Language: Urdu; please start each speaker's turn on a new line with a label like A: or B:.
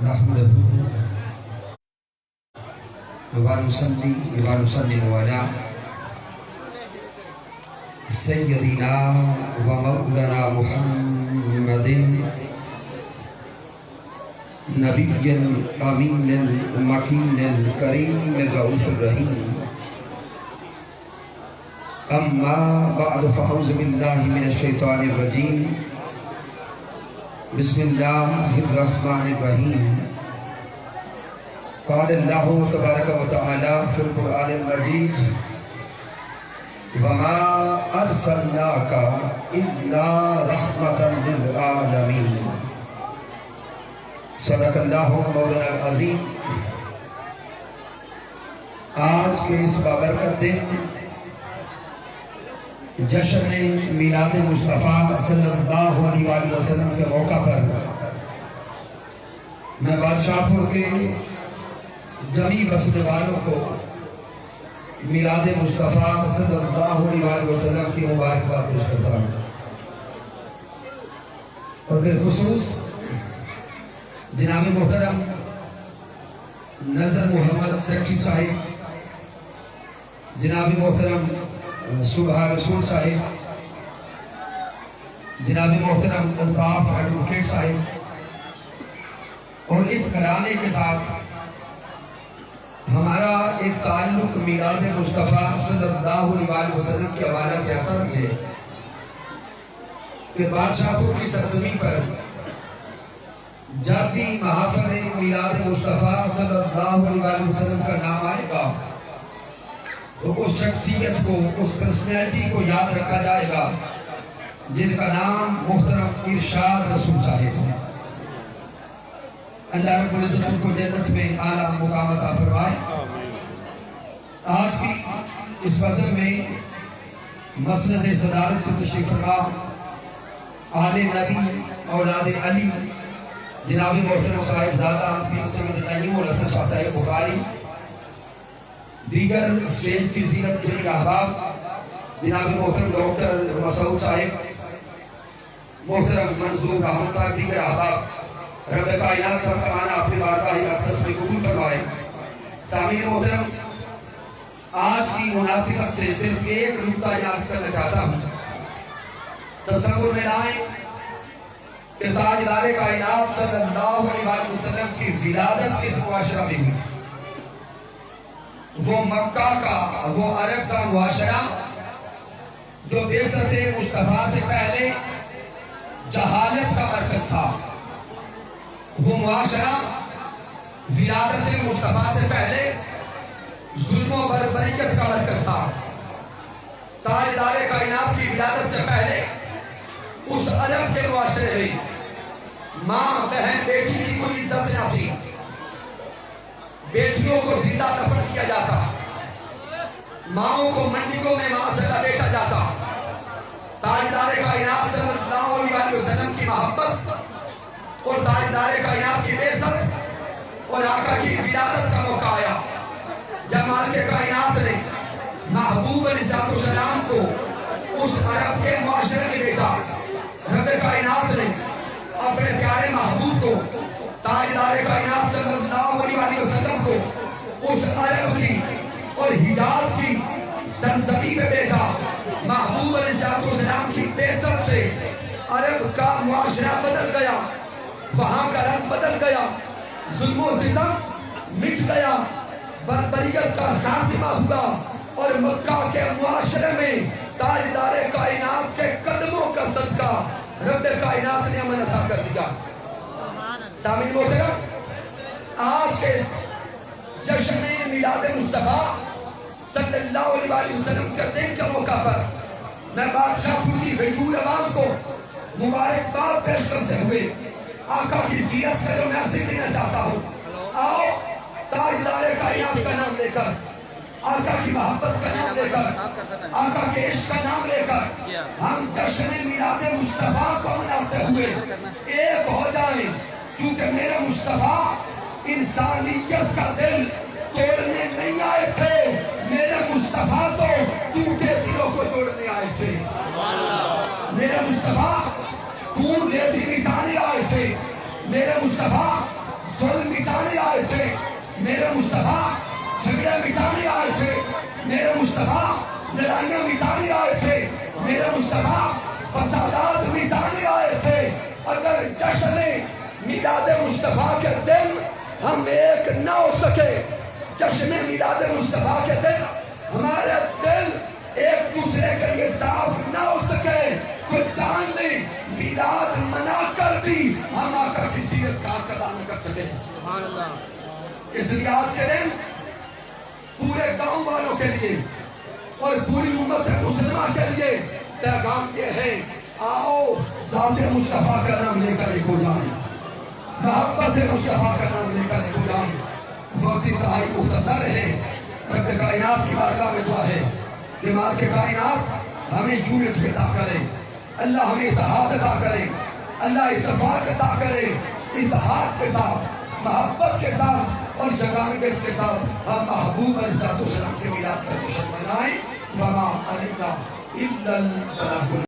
A: نحمده ونصلي ونسلم على سيدنا ومولانا محمد نبي الأمين المكين الكريم الرؤوف الرحيم. أما بعد فأعوذ بالله من الشيطان الرجيم. بسم الله الرحمن الرحيم. قال الله تبارك وتعالى في القرآن المجيد: وما أرسلناك إلا رحمة للعالمين. صدق اللہ مولانا العظیم. آج کے اس بابرکت دن جشن میلاد مصطفیٰ صلی اللہ علیہ وآلہ وسلم کے موقع پر میں بادشاہ پور کے جمی بسنے والوں کو میلاد مصطفیٰ صلی اللہ علیہ وآلہ وسلم کی مبارکباد پیش کرتا ہوں، اور بالخصوص جناب محترم نظر محمد سیکٹری صاحب، جناب محترم صبح رسول صاحب، جناب محترم الطاف ایڈوکیٹ صاحب، اور اس گھرانے کے ساتھ ہمارا ایک تعلق میلاد مصطفیٰ صلی اللہ علیہ وسلم کے حوالے سے ایسا بھی ہے کہ بادشاہ پور کی سرزمین پر جب بھی محافل میلاد مصطفیٰ صلی اللہ علیہ وسلم کا نام آئے گا تو اس شخصیت کو، اس پرسنالٹی کو یاد رکھا جائے گا جن کا نام محترم ارشاد رسول صاحب ہے. اللہ رب العزت ان کو جنت میں اعلیٰ مقام عطا فرمائے. آج کی اس فضل میں مسند صدارت کو تشریف فرما آل نبی اولاد علی جناب محترم صاحب زادہ پیر سید نعیم الحسن شاہ صاحب بخاری، دیگر اسٹیج کی زینت جنی احباب جناب محترم ڈاکٹر مسعود صاحب، محترم منظور احمد صاحب، دیگر احباب، رب کائنات سب کا آنا اپنی بارگاہ اقدس میں قبول فرمائے. سامعین محترم، آج کی مناسبت سے صرف ایک نکتہ یاد کرنا چاہتا ہوں. تصور میں لائیں کہ تاجدار کائنات صلی اللہ علیہ وسلم کی ولادت کس معاشرہ میں ہوئی. وہ مکہ کا، وہ عرب کا معاشرہ جو بعثت مصطفیٰ سے پہلے جہالت کا مرکز تھا، وہ معاشرہ ولادت مصطفیٰ سے پہلے ظلم و بربریت کا مرکز تھا. تاجدار کائنات کی ولادت سے پہلے اس عرب کے معاشرے میں ماں بہن بیٹی کی کوئی عزت نہ تھی. بیٹیوں کو زندہ دفن کیا جاتا، ماؤں کو منڈیوں میں معاشرہ بیچا جاتا. تاجدار کائنات صلی اللہ علیہ وسلم کی محبت اور تاجدار کائنات کی بعثت اور آقا کی ولادت کا موقع آیا جب مالک کائنات نے محبوب علیہ السلام کو اس عرب کے معاشرے میں بھیجا. رب کائنات نے اپنے پیارے محبوب کو، تاجدار کائنات صلی اللہ علیہ وسلم کو اس عرب کی اور حجاز کی سرزمین میں بھیجا. محبوب علیہ السلام کی بعثت سے عرب کا معاشرہ بدل گیا، وہاں کا رنگ بدل گیا، ظلم و ستم مٹ گیا، بربریت کا خاتمہ ہوا، اور مکہ کے معاشرے میں تاجدار کائنات کے قدموں کا صدقہ رب کائنات نے امن عطا کر دیا. سامعین محترم، آج کے جشن میلاد مصطفیٰ صلی اللہ علیہ وسلم کے دن کے موقع پر میں بادشاہ پور کی غیور عوام کو مبارکباد پیش کرتے ہوئے آقا کی سیرت کا جو میسج دینا چاہتا ہوں. آؤ تاجدار کائنات کا نام لے کر، آقا کی محبت کا نام لے کر، آقا کے عشق کا نام لے کر ہم جشن میلاد مصطفیٰ کو مناتے ہوئے ایک ہو جائیں. کیونکہ میرے مصطفیٰ انسانیت کا دل توڑنے نہیں آئے تھے، میرے مصطفیٰ تو ٹوٹے دلوں کو جوڑنے آئے تھے. میرے مصطفیٰ خون ریزی مٹانے آئے تھے. میرے مصطفیٰ مصطفیٰ جھگڑے مٹانے آئے تھے، میرے مصطفیٰ لڑائیاں مٹانے آئے تھے، میرے مصطفیٰ فسادات مٹانے آئے تھے۔ اگر جشن میلاد مصطفیٰ کے دن ہم ایک نہ ہو سکے، جشن میلاد مصطفیٰ کے دن ہمارے دل ایک دوسرے کے لیے صاف نہ ہو سکے، تو جان لیں میلاد منا کر بھی ہم آقا کی سیرت کا حق ادا نہ کر سکے۔ اس لیے آج کے دن پورے گاؤں والوں کے لیے اور پوری امت مسلمہ کے لیے پیغام یہ ہے، آؤ ذات مصطفیٰ کا نام لے کر ایک ہو جائیں، محبت مصطفیٰ کا نام لے کر ایک ہو جائیں۔ وقت انتہائی مختصر ہے، رب کائنات کی بارگاہ میں دعا ہے کہ مالک کائنات ہمیں یونٹ عطا کرے، اللہ ہمیں اتحاد عطا کرے، اللہ اتفاق عطا کرے، اتحاد کے ساتھ، محبت کے ساتھ اور جگانگت کے ساتھ ہم محبوب علیہ السلام کے میلاد کا جشن منائیں۔ وما علینا الا البلاغ۔